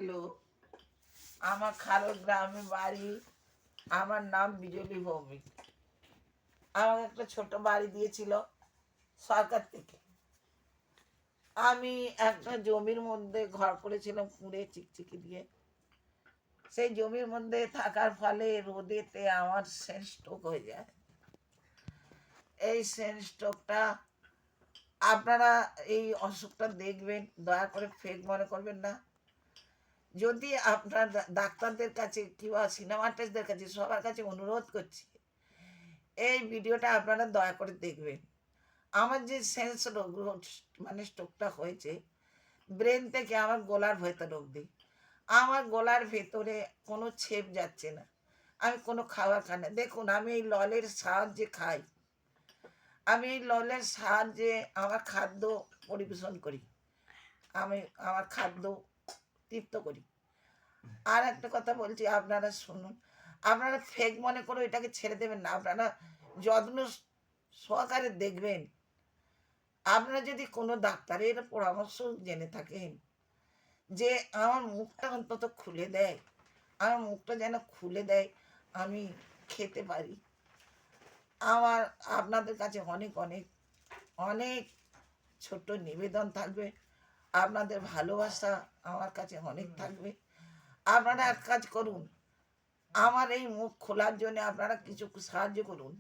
Hello, আমার খারোর গ্রামে বাড়ি। আমার নাম বিজলি ভৌমিক। আমাকে একটা ছোট বাড়ি দিয়েছিল সরকার থেকে। আমি একটা জমির মধ্যে ঘর করেছিলাম কুঁড়ে চিকচিকি দিয়ে। সেই জমির মধ্যে থাকার ফলে রোদেতে আমার সেনস্ট্রোক হয়ে যায়। এই সেনস্ট্রোকটা আপনারা এই অসুখটা দেখবেন, দয়া করে ফেক মনে করবেন না। যদি আপনার ডাক্তারদের কাছে কিংবা সিনেমাটিস্টদের কাছে সবার কাছে অনুরোধ করছি, এই ভিডিওটা আপনারা দয়া করে দেখবেন। আমার যে সেন্স রোগ মানে স্ট্রোকটা হয়েছে, ব্রেন থেকে আমার গলার ভেতর অবধি, আমার গলার ভেতরে কোনো ছেপ যাচ্ছে না। আমি কোনো খাবার খাই না। দেখুন, আমি এই ললের সাহায্যে খাই। আমি এই ললের সাহায্যে আমার খাদ্য পরিবেশন করি। আমি আমার খাদ্য তৃপ্ত করি। আর একটা কথা বলছি, আপনারা শুনুন। আপনারা ফেক মনে করে এটাকে ছেড়ে দেবেন না। আপনারা যত্ন সহকারে দেখবেন। আপনারা যদি কোনো ডাক্তারের পরামর্শ জেনে থাকেন যে আমার মুখটা অন্তত খুলে দেয়, আমার মুখটা যেন খুলে দেয়, আমি খেতে পারি। আমার আপনাদের কাছে অনেক অনেক অনেক ছোট্ট নিবেদন থাকবে। আপনাদের ভালোবাসা আমার কাছে অনেক থাকবে। আপনারা এক কাজ করুন, আমার এই মুখ খোলার জন্য আপনারা কিছু সাহায্য করুন।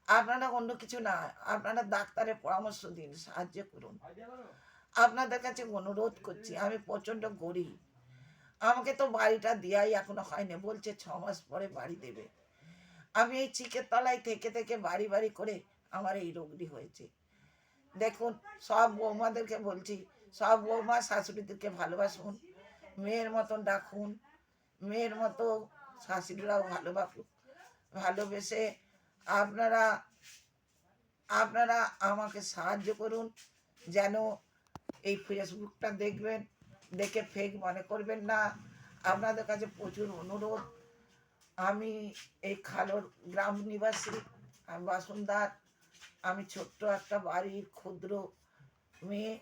আপনারা অন্য কিছু না, আপনারা ডাক্তারের পরামর্শ দিন, সাহায্য করুন। আপনাদের কাছে অনুরোধ করছি। আমি প্রচণ্ড গরিব। আমাকে তো বাড়িটা দেওয়াই এখনো হয়নি, বলছে 6 মাস পরে বাড়ি দেবে। আমি এই চিকের তলায় থেকে থেকে বাড়ি বাড়ি করে আমার এই রোগটি হয়েছে। দেখুন, সব বৌমাদেরকে বলছি, সব বৌমা শাশুড়িদেরকে ভালোবাসুন, মেয়ের মতন ডাকুন, মেয়ের মতো শাশুড়িরাও ভালোবাসুন। ভালোবেসে আপনারা আপনারা আমাকে সাহায্য করুন, যেন এই ফেসবুকটা দেখবেন, দেখে ফেক মনে করবেন না। আপনাদের কাছে প্রচুর অনুরোধ। আমি এই খালোর গ্রাম নিবাসী, আমি বাসুন্দার। আমি ছোট্ট একটা বাড়ির ক্ষুদ্র মেয়ে।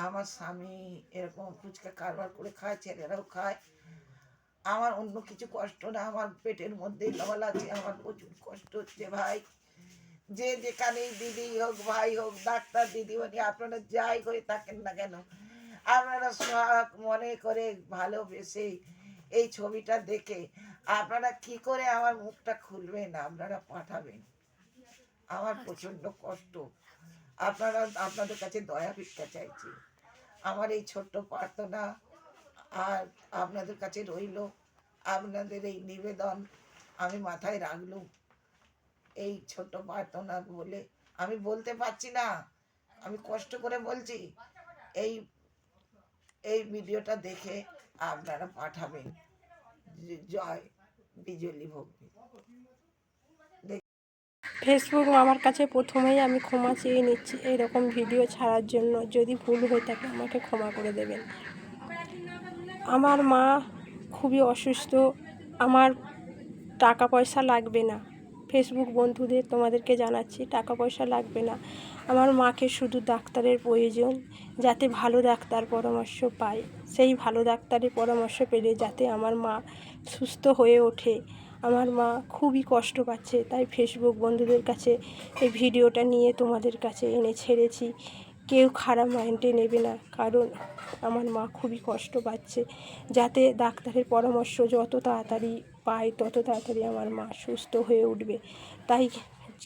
আমার স্বামী এরকম ফুচকা কারবার করে খায়, ছেলেরাও খায়। আমার অন্য কিছু কষ্ট না, আমার পেটের মধ্যে লল আছে। আমার প্রচুর কষ্ট হচ্ছে ভাই। যে যেখানেই দিদি হোক, ভাই হোক, ডাক্তার দিদিমণি, আপনারা যাই হয়ে থাকেন না কেন, আপনারা সব মনে করে ভালোবেসে এই ছবিটা দেখে আপনারা কি করে আমার মুখটা খুলবেন, আপনারা পাঠাবেন। আমার প্রচণ্ড কষ্ট। আপনারা, আপনাদের কাছে দয়া ভিক্ষা চাইছি। আমার এই ছোট্ট প্রার্থনা আর আপনাদের কাছে রইল। আপনাদের এই নিবেদন আমি মাথায় রাখলুম। এই ছোট প্রার্থনা বলে আমি বলতে পারছি না, আমি কষ্ট করে বলছি। এই এই ভিডিওটা দেখে আপনারা পাঠাবেন। জয় বিজলি ভক্তি। ফেসবুক আমার কাছে প্রথমেই আমি ক্ষমা চেয়ে নিচ্ছি এইরকম ভিডিও ছাড়ার জন্য। যদি ভুল হয়ে থাকে আমাকে ক্ষমা করে দেবেন। আমার মা খুবই অসুস্থ। আমার টাকা পয়সা লাগবে না। ফেসবুক বন্ধুদের তোমাদেরকে জানাচ্ছি, টাকা পয়সা লাগবে না। আমার মাকে শুধু ডাক্তারের প্রয়োজন, যাতে ভালো ডাক্তার পরামর্শ পায়। সেই ভালো ডাক্তারের পরামর্শ পেলে যাতে আমার মা সুস্থ হয়ে ওঠে। আমার মা খুবই কষ্ট পাচ্ছে, তাই ফেসবুক বন্ধুদের কাছে এই ভিডিওটা নিয়ে তোমাদের কাছে এনে ছেড়েছি। কেউ খারাপ মাইন্ডে নেবে না, কারণ আমার মা খুবই কষ্ট পাচ্ছে। যাতে ডাক্তারের পরামর্শ যত তাড়াতাড়ি পায় তত তাড়াতাড়ি আমার মা সুস্থ হয়ে উঠবে। তাই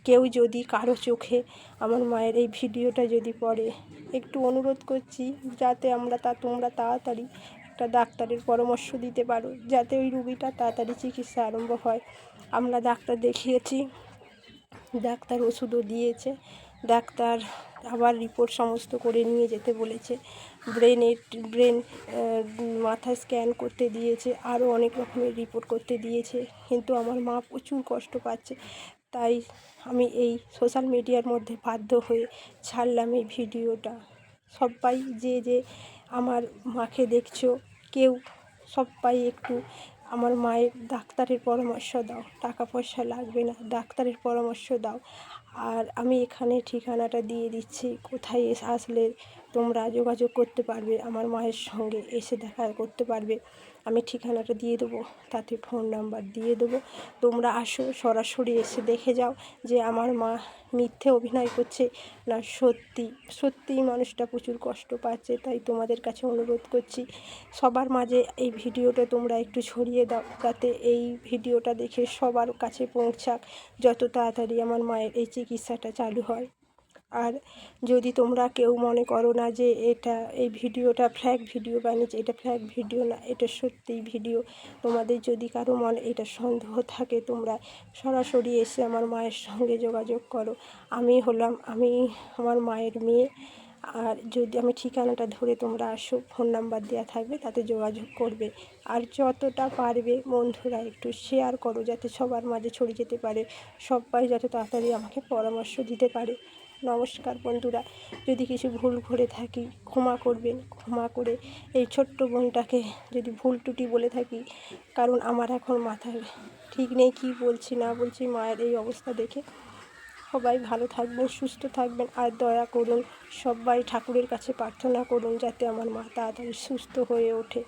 কেউ যদি কারো চোখে আমার মায়ের এই ভিডিওটা যদি পড়ে, একটু অনুরোধ করছি যাতে তোমরা তাড়াতাড়ি একটা ডাক্তারের পরামর্শ দিতে পারো, যাতে ওই রুগীটা তাড়াতাড়ি চিকিৎসা আরম্ভ হয়। আমরা ডাক্তার দেখিয়েছি, ডাক্তার ওষুধও দিয়েছে। ডাক্তার আবার রিপোর্ট সমস্ত করে নিয়ে যেতে বলেছে। ব্রেন মাথা স্ক্যান করতে দিয়েছে, আরও অনেক রকমের রিপোর্ট করতে দিয়েছে। কিন্তু আমার মা প্রচুর কষ্ট পাচ্ছে। তাই আমি এই সোশ্যাল মিডিয়ার মধ্যে বাধ্য হয়ে ছাড়লাম এই ভিডিওটা। সবাই যে আমার মাকে দেখছো, কেউ সবাই একটু আমার মায়ের ডাক্তারের পরামর্শ দাও। টাকা পয়সা লাগবে না, ডাক্তারের পরামর্শ দাও। আর আমি এখানে ঠিকানাটা দিয়ে দিচ্ছি, কোথায় আসলে তোমরা যোগাযোগ করতে পারবে, আমার মায়ের সঙ্গে এসে দেখা করতে পারবে। আমি ঠিকানাটা দিয়ে দেবো, তাতে ফোন নাম্বার দিয়ে দেবো। তোমরা আসো, সরাসরি এসে দেখে যাও যে আমার মা মিথ্যে অভিনয় করছে না সত্যিই মানুষটা প্রচুর কষ্ট পাচ্ছে। তাই তোমাদের কাছে অনুরোধ করছি, সবার মাঝে এই ভিডিওটা তোমরা একটু ছড়িয়ে দাও, যাতে এই ভিডিওটা দেখে সবার কাছে পৌঁছাক, যত তাড়াতাড়ি আমার মায়ের এই চিকিৎসাটা চালু হয়। আর যদি তোমরা কেউ মনে করো না যে এই ভিডিওটা ফ্যাক ভিডিও বানিয়েছে, এটা ফ্যাক ভিডিও না, এটা সত্যিই ভিডিও। তোমাদের যদি কারো মনে এটা সন্দেহ থাকে, তোমরা সরাসরি এসে আমার মায়ের সঙ্গে যোগাযোগ করো। আমি আমার মায়ের মেয়ে। আর যদি আমি ঠিকানাটা ধরে তোমরা আসো, ফোন নাম্বার দেওয়া থাকবে, তাতে যোগাযোগ করবে। আর যতটা পারবে বন্ধুরা একটু শেয়ার করো, যাতে সবার মাঝে ছড়িয়ে যেতে পারে, সবাই যাতে তাড়াতাড়ি আমাকে পরামর্শ দিতে পারে। নমস্কার বন্ধুরা, যদি কিছু ভুল করে থাকি ক্ষমা করবেন, ক্ষমা করে এই ছোট্ট বোনটাকে যদি ভুল ত্রুটি বলে থাকি, কারণ আমার এখন মাথায় ঠিক নেই কী বলছি না বলছি মায়ের এই অবস্থা দেখে। সবাই ভালো থাকবেন, সুস্থ থাকবেন, আর দয়া করুন সবাই ঠাকুরের কাছে প্রার্থনা করুন যাতে আমার মা তাড়াতাড়ি সুস্থ হয়ে ওঠে।